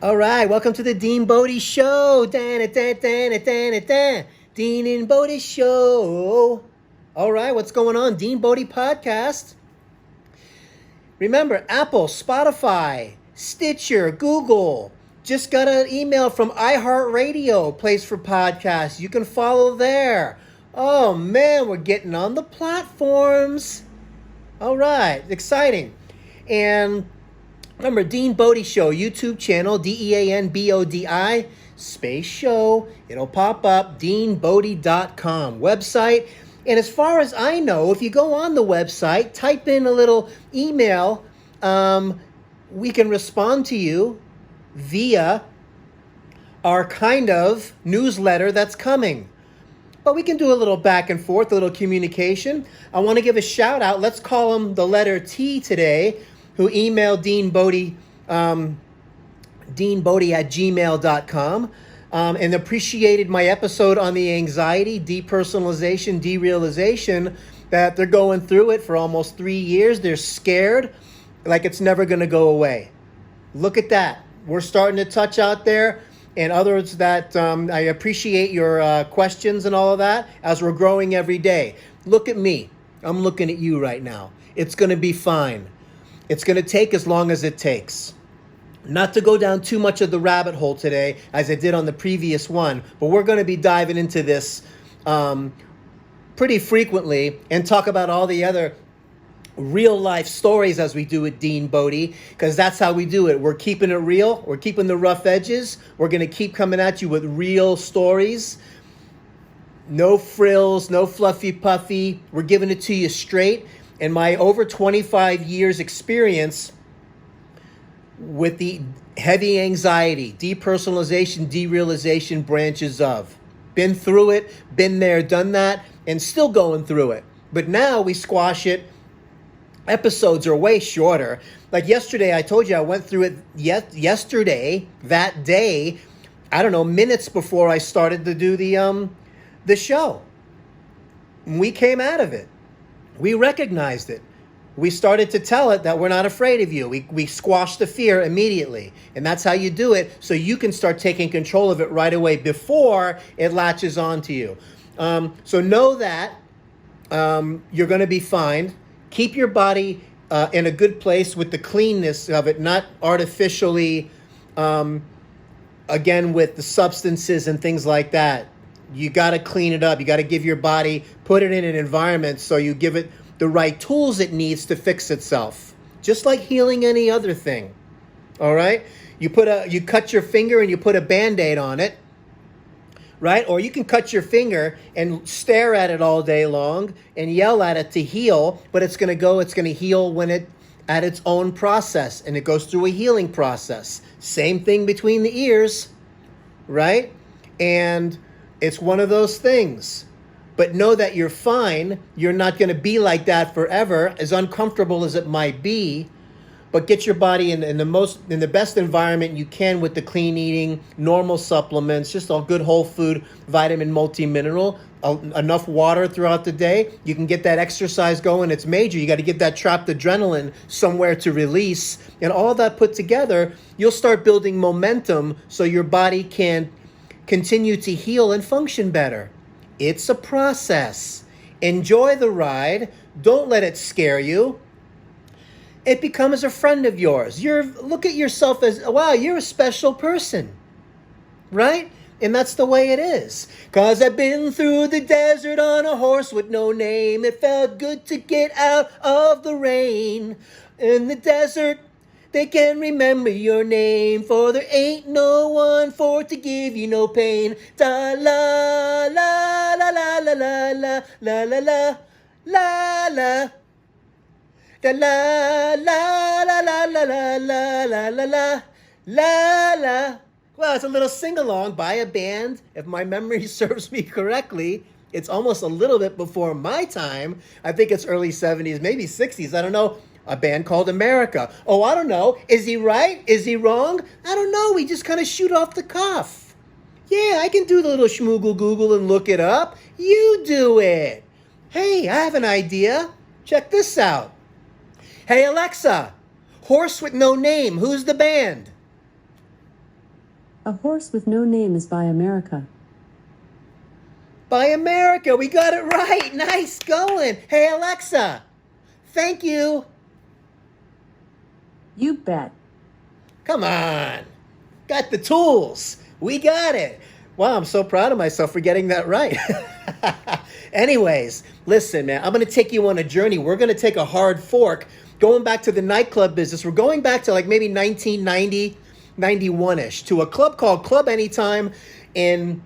All right, welcome to the Dean Bodie Show. Dean and Bodie Show. All right, what's going on? Dean Bodie Podcast. Remember, Apple, Spotify, Stitcher, Google. Just got an email from iHeartRadio, place for podcasts. You can follow there. Oh, man, we're getting on the platforms. All right, exciting. And remember, Dean Bodie Show, YouTube channel, DeanBodi, space show. It'll pop up, deanbodie.com website. And as far as I know, if you go on the website, type in a little email, we can respond to you via our kind of newsletter that's coming. But we can do a little back and forth, a little communication. I want to give a shout out. Let's call him the letter T today, who emailed Dean Bodie at gmail.com, and appreciated my episode on the anxiety, depersonalization, derealization, that they're going through it for almost 3 years. They're scared like it's never going to go away. Look at that. We're starting to touch out there. And others that I appreciate your questions and all of that as we're growing every day. Look at me. I'm looking at you right now. It's going to be fine. It's going to take as long as it takes. Not to go down too much of the rabbit hole today, as I did on the previous one, but we're going to be diving into this pretty frequently and talk about all the other real life stories as we do with Dean Bodie, because that's how we do it. We're keeping it real. We're keeping the rough edges. We're going to keep coming at you with real stories. No frills, no fluffy puffy. We're giving it to you straight. And my over 25 years experience with the heavy anxiety, depersonalization, derealization branches of. Been through it, been there, done that, and still going through it. But now we squash it. Episodes are way shorter. Like yesterday, I told you I went through it yesterday, that day, I don't know, minutes before I started to do the show. We came out of it. We recognized it. We started to tell it that we're not afraid of you. We squashed the fear immediately. And that's how you do it, so you can start taking control of it right away before it latches onto you. So know that you're going to be fine. Keep your body in a good place with the cleanness of it, not artificially, again, with the substances and things like that. You got to clean it up. You got to give your body, put it in an environment so you give it the right tools it needs to fix itself. Just like healing any other thing. All right? You cut your finger and you put a Band-Aid on it. Right? Or you can cut your finger and stare at it all day long and yell at it to heal, but it's going to heal when at its own process, and it goes through a healing process. Same thing between the ears, right? And it's one of those things. But know that you're fine. You're not going to be like that forever, as uncomfortable as it might be. But get your body in the best environment you can with the clean eating, normal supplements, just all good whole food, vitamin, multi-mineral, enough water throughout the day. You can get that exercise going. It's major. You got to get that trapped adrenaline somewhere to release. And all that put together, you'll start building momentum so your body can continue to heal and function better. It's a process. Enjoy the ride. Don't let it scare you. It becomes a friend of yours. Look at yourself as, wow, you're a special person, right? And that's the way it is. 'Cause I've been through the desert on a horse with no name. It felt good to get out of the rain. In the desert, they can remember your name, for there ain't no one for to give you no pain. Da la la la la la la la la la la la. Da la la la la la la la la la la la la. Well, it's a little sing-along by a band. If my memory serves me correctly, it's almost a little bit before my time. I think it's early 70s, maybe 60s. I don't know. A band called America. Oh, I don't know. Is he right? Is he wrong? I don't know. We just kind of shoot off the cuff. Yeah, I can do the little schmoogle Google and look it up. You do it. Hey, I have an idea. Check this out. Hey, Alexa, Horse with No Name. Who's the band? A Horse with No Name is by America. By America. We got it right. Nice going. Hey, Alexa. Thank you. You bet. Come on. Got the tools. We got it. Wow, I'm so proud of myself for getting that right. Anyways, listen, man, I'm going to take you on a journey. We're going to take a hard fork going back to the nightclub business. We're going back to like maybe 1990, 91-ish to a club called Club Anytime in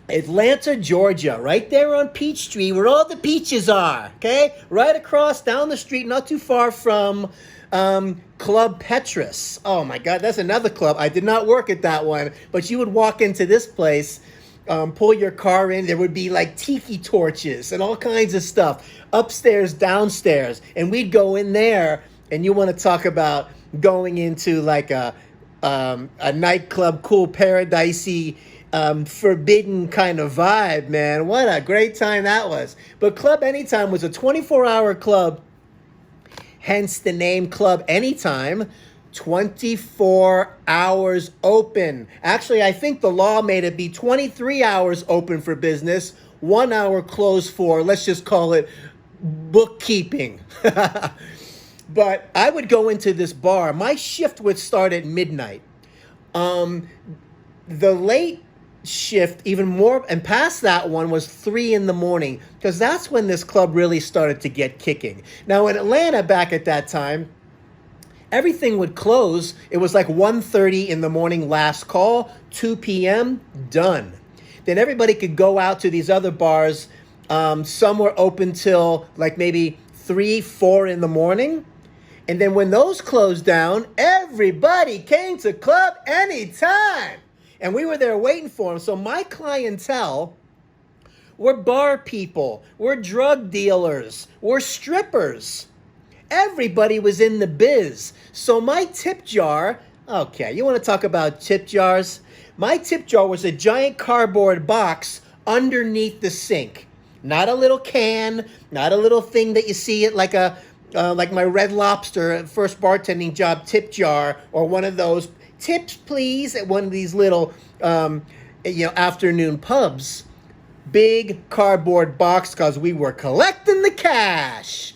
Atlanta, Georgia, right there on Peachtree where all the peaches are, okay? Right across down the street, not too far from Club Petrus. Oh my God, that's another club. I did not work at that one, but you would walk into this place, pull your car in, there would be like tiki torches and all kinds of stuff, upstairs, downstairs, and we'd go in there, and you want to talk about going into like a nightclub, cool, paradisey, forbidden kind of vibe, man. What a great time that was. But Club Anytime was a 24-hour club, hence the name Club Anytime. 24 hours open. Actually, I think the law made it be 23 hours open for business, 1 hour closed for, let's just call it bookkeeping. But I would go into this bar. My shift would start at midnight. The late shift, even more, and past that one, was 3 in the morning, because that's when this club really started to get kicking. Now, in Atlanta back at that time, everything would close. It was like 1:30 in the morning, last call, 2 p.m., done. Then everybody could go out to these other bars. Some were open till like maybe 3, 4 in the morning. And then when those closed down, everybody came to Club Anytime. And we were there waiting for them. So my clientele were bar people, were drug dealers, were strippers. Everybody was in the biz. So my tip jar, okay, you want to talk about tip jars? My tip jar was a giant cardboard box underneath the sink. Not a little can, not a little thing that you see at like my Red Lobster first bartending job tip jar, or one of those tips please at one of these little afternoon pubs. Big cardboard box, because we were collecting the cash.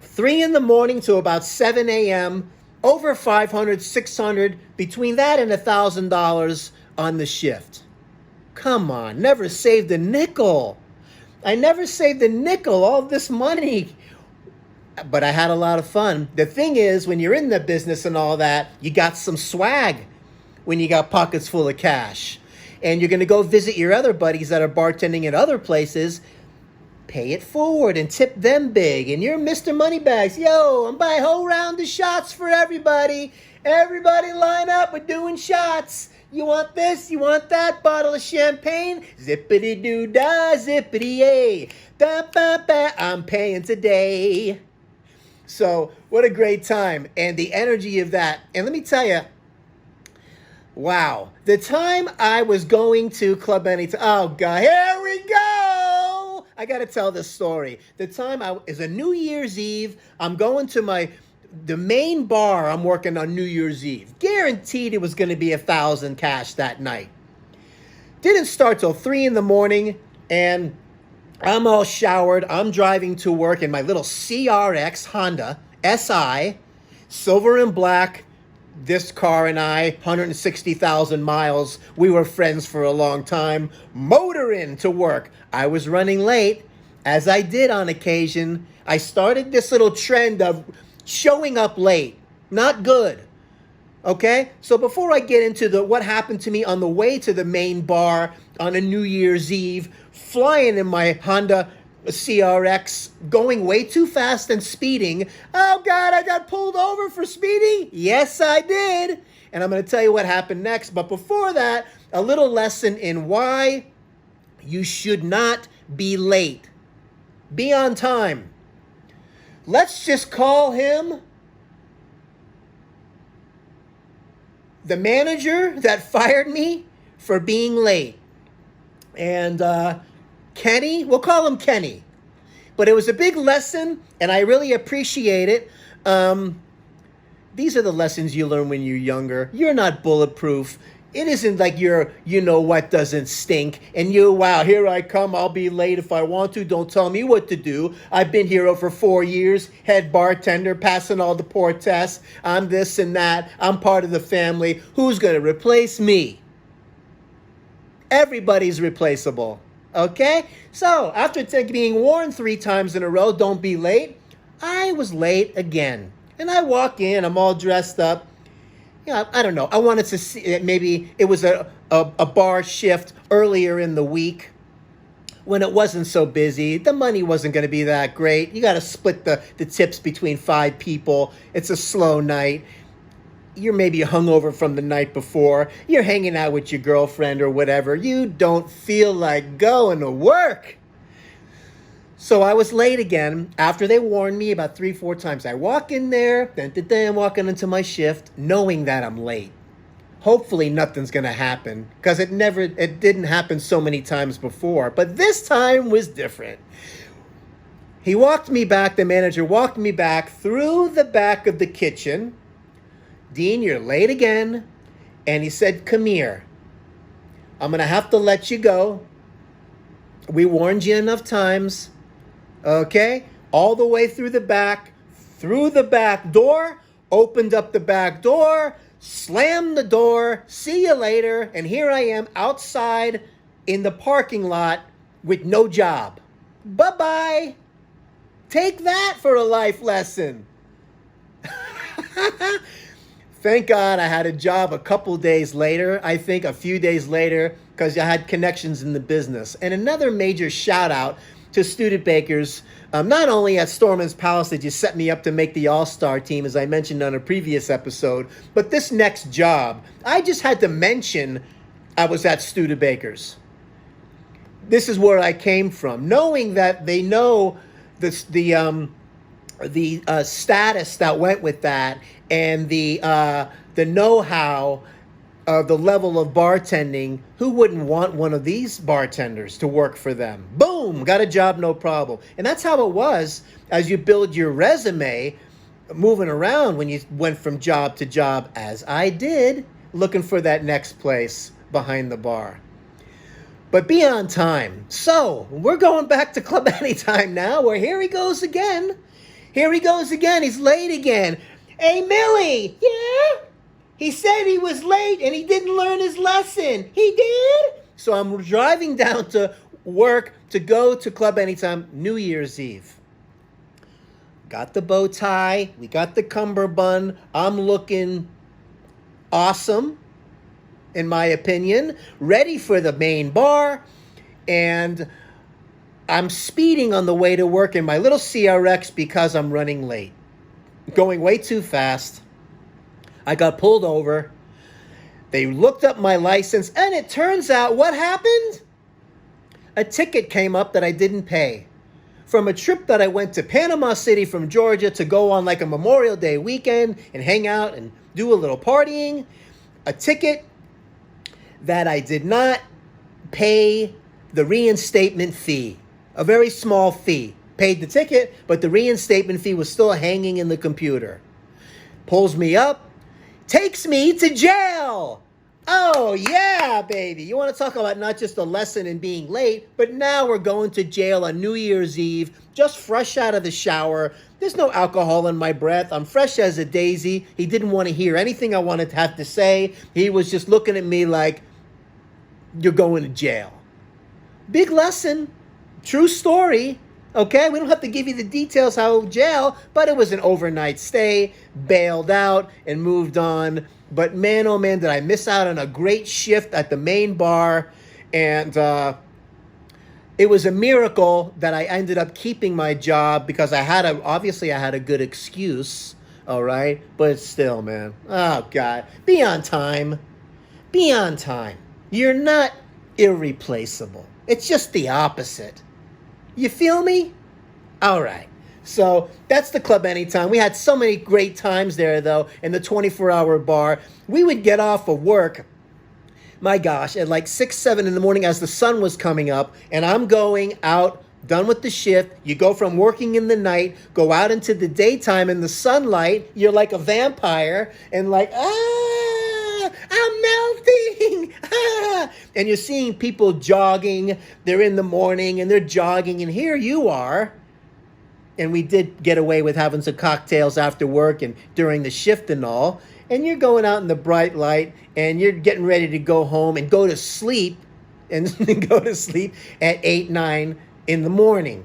3 in the morning to about 7 a.m., over 500, 600, between that and $1,000 on the shift. Come on, never saved a nickel. I never saved a nickel, all this money. But I had a lot of fun. The thing is, when you're in the business and all that, you got some swag when you got pockets full of cash. And you're going to go visit your other buddies that are bartending at other places. Pay it forward and tip them big. And you're Mr. Moneybags. Yo, I'm buying a whole round of shots for everybody. Everybody line up. We're doing shots. You want this? You want that? Bottle of champagne? Zippity-doo-dah, zippity-yay. Ba-ba-ba, I'm paying today. So, what a great time. And the energy of that. And let me tell you, wow. The time I was going to Club Anytime. Oh, God. Here we go. I got to tell this story. The time is a New Year's Eve. I'm going to the main bar I'm working on New Year's Eve. Guaranteed it was going to be $1,000 cash that night. Didn't start till 3 in the morning, and I'm all showered. I'm driving to work in my little CRX Honda SI, silver and black. This car and I, 160,000 miles. We were friends for a long time. Motoring to work. I was running late, as I did on occasion. I started this little trend of showing up late. Not good. Okay? So before I get into what happened to me on the way to the main bar on a New Year's Eve, flying in my Honda CRX, going way too fast and speeding. Oh, God, I got pulled over for speeding? Yes, I did. And I'm going to tell you what happened next. But before that, a little lesson in why you should not be late. Be on time. Let's just call him the manager that fired me for being late. And Kenny, we'll call him Kenny. But it was a big lesson, and I really appreciate it. These are the lessons you learn when you're younger. You're not bulletproof. It isn't like you're, you know what doesn't stink, and you, wow, here I come, I'll be late if I want to, don't tell me what to do. I've been here over 4 years, head bartender, passing all the poor tests, I'm this and that, I'm part of the family, who's going to replace me? Everybody's replaceable, okay? So, after being warned 3 times in a row, don't be late, I was late again. And I walk in, I'm all dressed up. I don't know. I wanted to see, maybe it was a bar shift earlier in the week when it wasn't so busy. The money wasn't going to be that great. You got to split the tips between 5 people. It's a slow night. You're maybe hungover from the night before. You're hanging out with your girlfriend or whatever. You don't feel like going to work. So I was late again after they warned me about 3-4 times. I walk in there, I'm walking into my shift, knowing that I'm late. Hopefully nothing's going to happen, because it didn't happen so many times before. But this time was different. The manager walked me back through the back of the kitchen. Dean, you're late again. And he said, come here. I'm going to have to let you go. We warned you enough times. Okay, all the way through the back door, opened up the back door, slammed the door, see you later, and here I am outside in the parking lot with no job. Bye-bye. Take that for a life lesson. Thank God I had a job a couple days later, I think a few days later, because I had connections in the business. And another major shout out to Studebakers, not only at Storman's Palace did you set me up to make the All-Star team, as I mentioned on a previous episode, but this next job, I just had to mention I was at Studebakers. This is where I came from, knowing that they know the status that went with that, and the know-how of the level of bartending. Who wouldn't want one of these bartenders to work for them? Boom, got a job, no problem. And that's how it was as you build your resume, moving around when you went from job to job, as I did, looking for that next place behind the bar. But be on time. So, we're going back to Club Anytime now, where here he goes again. He's late again. Hey, Millie, yeah? He said he was late and he didn't learn his lesson. He did? So I'm driving down to work to go to Club Anytime New Year's Eve. Got the bow tie. We got the cummerbund. I'm looking awesome, in my opinion. Ready for the main bar. And I'm speeding on the way to work in my little CRX because I'm running late. Going way too fast. I got pulled over. They looked up my license, and it turns out what happened? A ticket came up that I didn't pay. From a trip that I went to Panama City from Georgia to go on like a Memorial Day weekend and hang out and do a little partying. A ticket that I did not pay the reinstatement fee. A very small fee. Paid the ticket, but the reinstatement fee was still hanging in the computer. Pulls me up. Takes me to jail. Oh, yeah, baby. You want to talk about not just a lesson in being late, but now we're going to jail on New Year's Eve, just fresh out of the shower. There's no alcohol in my breath. I'm fresh as a daisy. He didn't want to hear anything I wanted to have to say. He was just looking at me like, you're going to jail. Big lesson. True story. Okay, we don't have to give you the details how jail, but it was an overnight stay, bailed out, and moved on. But man, oh man, did I miss out on a great shift at the main bar. And it was a miracle that I ended up keeping my job, because I had a good excuse, all right? But still, man, oh God, be on time. Be on time. You're not irreplaceable. It's just the opposite. You feel me? All right. So that's the Club Anytime. We had so many great times there, though, in the 24-hour bar. We would get off of work, my gosh, at like 6, 7 in the morning as the sun was coming up, and I'm going out, done with the shift. You go from working in the night, go out into the daytime in the sunlight. You're like a vampire, and like, I'm melting. And you're seeing people jogging. They're in the morning and they're jogging. And here you are. And we did get away with having some cocktails after work and during the shift and all. And you're going out in the bright light and you're getting ready to go home and go to sleep and go to sleep at 8, 9 in the morning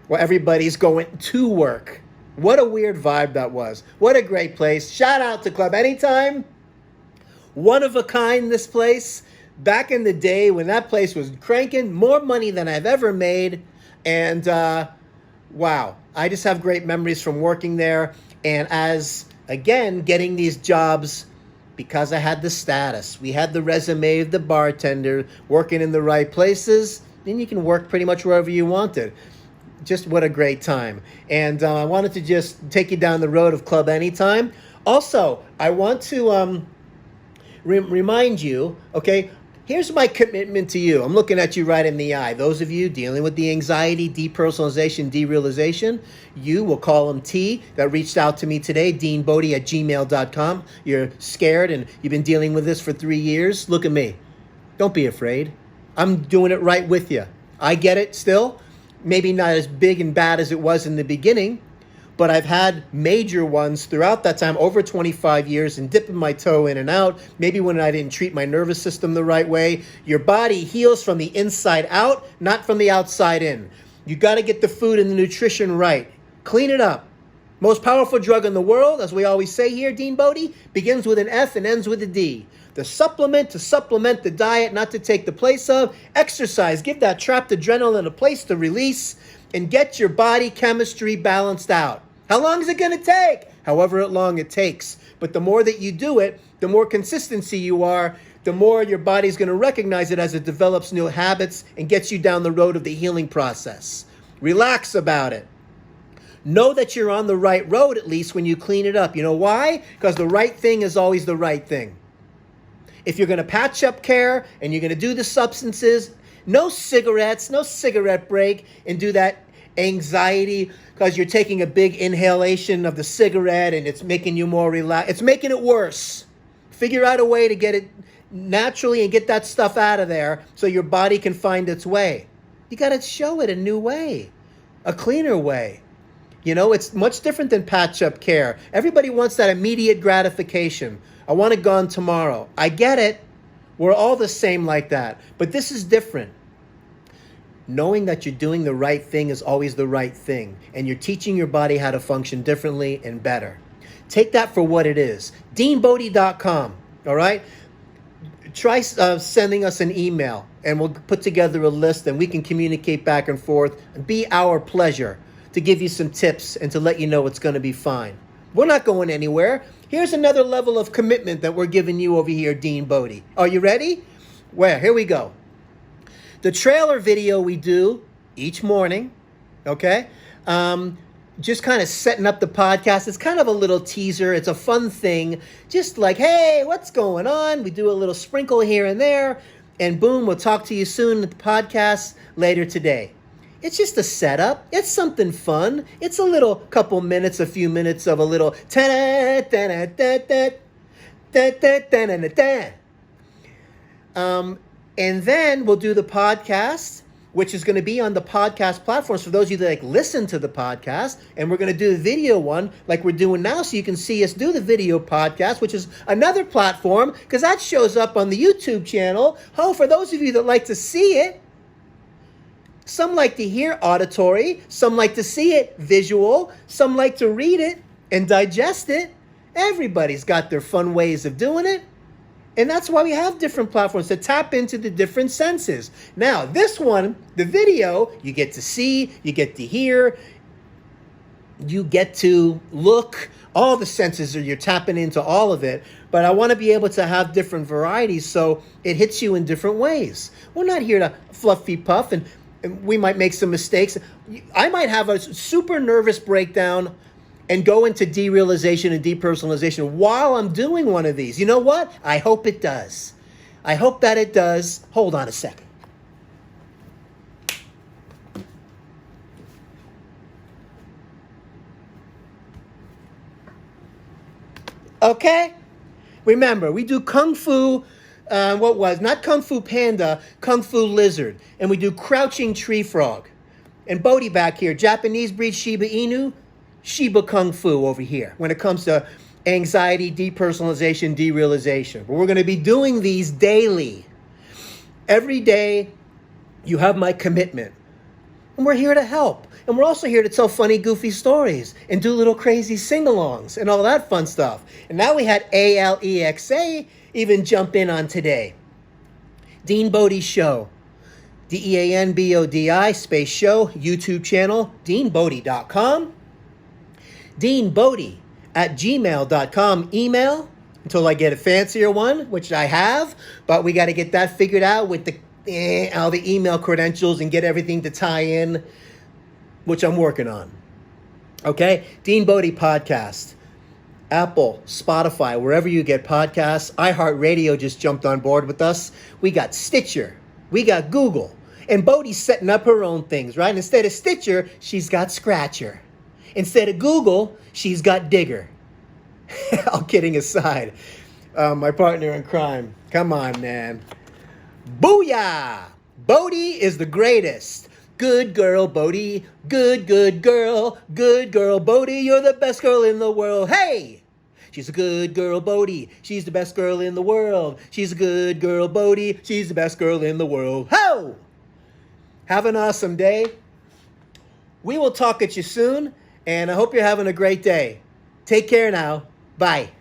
while everybody's going to work. What a weird vibe that was. What a great place. Shout out to Club Anytime. One of a kind, this place. Back in the day when that place was cranking, more money than I've ever made. And wow, I just have great memories from working there. And as, again, getting these jobs because I had the status. We had the resume of the bartender, working in the right places. Then you can work pretty much wherever you wanted. Just what a great time. And I wanted to just take you down the road of Club Anytime. Also, I want to remind you, okay, here's my commitment to you. I'm looking at you right in the eye. Those of you dealing with the anxiety, depersonalization, derealization, you will call them T that reached out to me today, deanbodie@gmail.com. You're scared and you've been dealing with this for 3 years. Look at me. Don't be afraid. I'm doing it right with you. I get it still. Maybe not as big and bad as it was in the beginning, but I've had major ones throughout that time, over 25 years, and dipping my toe in and out. Maybe when I didn't treat my nervous system the right way. Your body heals from the inside out, not from the outside in. You got to get the food and the nutrition right. Clean it up. Most powerful drug in the world, as we always say here, Dean Bodie, begins with an F and ends with a D. The supplement to supplement the diet, not to take the place of. Exercise, give that trapped adrenaline a place to release and get your body chemistry balanced out. How long is it going to take? However long it takes. But the more that you do it, the more consistency you are, the more your body's going to recognize it as it develops new habits and gets you down the road of the healing process. Relax about it. Know that you're on the right road, at least when you clean it up. You know why? Because the right thing is always the right thing. If you're going to patch up care and you're going to do the substances, no cigarettes, no cigarette break, and do that anxiety because you're taking a big inhalation of the cigarette and it's making you more relaxed. It's making it worse. Figure out a way to get it naturally and get that stuff out of there so your body can find its way. You got to show it a new way, a cleaner way. You know, it's much different than patch-up care. Everybody wants that immediate gratification. I want it gone tomorrow. I get it. We're all the same like that. But this is different. Knowing that you're doing the right thing is always the right thing. And you're teaching your body how to function differently and better. Take that for what it is. DeanBodie.com. All right? Try sending us an email. And we'll put together a list and we can communicate back and forth. And be our pleasure to give you some tips and to let you know it's going to be fine. We're not going anywhere. Here's another level of commitment that we're giving you over here, Dean Bodie. Are you ready? Well, here we go. The trailer video we do each morning, okay? Just kind of setting up the podcast. It's kind of a little teaser. It's a fun thing. Just like, hey, what's going on? We do a little sprinkle here and there. And boom, we'll talk to you soon at the podcast later today. It's just a setup. It's something fun. It's a little couple minutes, a few minutes of a little and then we'll do the podcast, which is going to be on the podcast platforms for those of you that like listen to the podcast. And we're going to do the video one like we're doing now so you can see us do the video podcast, which is another platform because that shows up on the YouTube channel. Oh, for those of you that like to see it. Some like to hear auditory, some like to see it visual, some like to read it and digest it. Everybody's got their fun ways of doing it. And that's why we have different platforms to tap into the different senses. Now, this one, the video, you get to see, you get to hear, you get to look, all the senses, you're tapping into all of it. But I want to be able to have different varieties so it hits you in different ways. We're not here to fluffy puff and we might make some mistakes. I might have a super nervous breakdown and go into derealization and depersonalization while I'm doing one of these. You know what? I hope it does. I hope that it does. Hold on a second. Okay? Remember, we do Kung Fu what was, not Kung Fu Panda, Kung Fu Lizard. And we do Crouching Tree Frog. And Bodhi back here, Japanese breed Shiba Inu, Shiba Kung Fu over here when it comes to anxiety, depersonalization, derealization. But we're going to be doing these daily. Every day, you have my commitment. And we're here to help. And we're also here to tell funny, goofy stories and do little crazy sing-alongs and all that fun stuff. And now we had Alexa even jump in on today. Dean Bodhi Show. DEANBODI space show, YouTube channel, deanbodhi.com. deanbodhi@gmail.com email until I get a fancier one, which I have, but we got to get that figured out with all the email credentials and get everything to tie in, which I'm working on. Okay? Dean Bodhi Podcast. Apple, Spotify, wherever you get podcasts. iHeartRadio just jumped on board with us. We got Stitcher. We got Google. And Bodhi's setting up her own things, right? Instead of Stitcher, she's got Scratcher. Instead of Google, she's got Digger. All kidding aside. My partner in crime. Come on, man. Booyah! Bodhi is the greatest. Good girl, Bodhi. Good girl. Good girl, Bodhi. You're the best girl in the world. Hey! She's a good girl, Bodhi. She's the best girl in the world. She's a good girl, Bodhi. She's the best girl in the world. Ho! Have an awesome day. We will talk at you soon, and I hope you're having a great day. Take care now. Bye.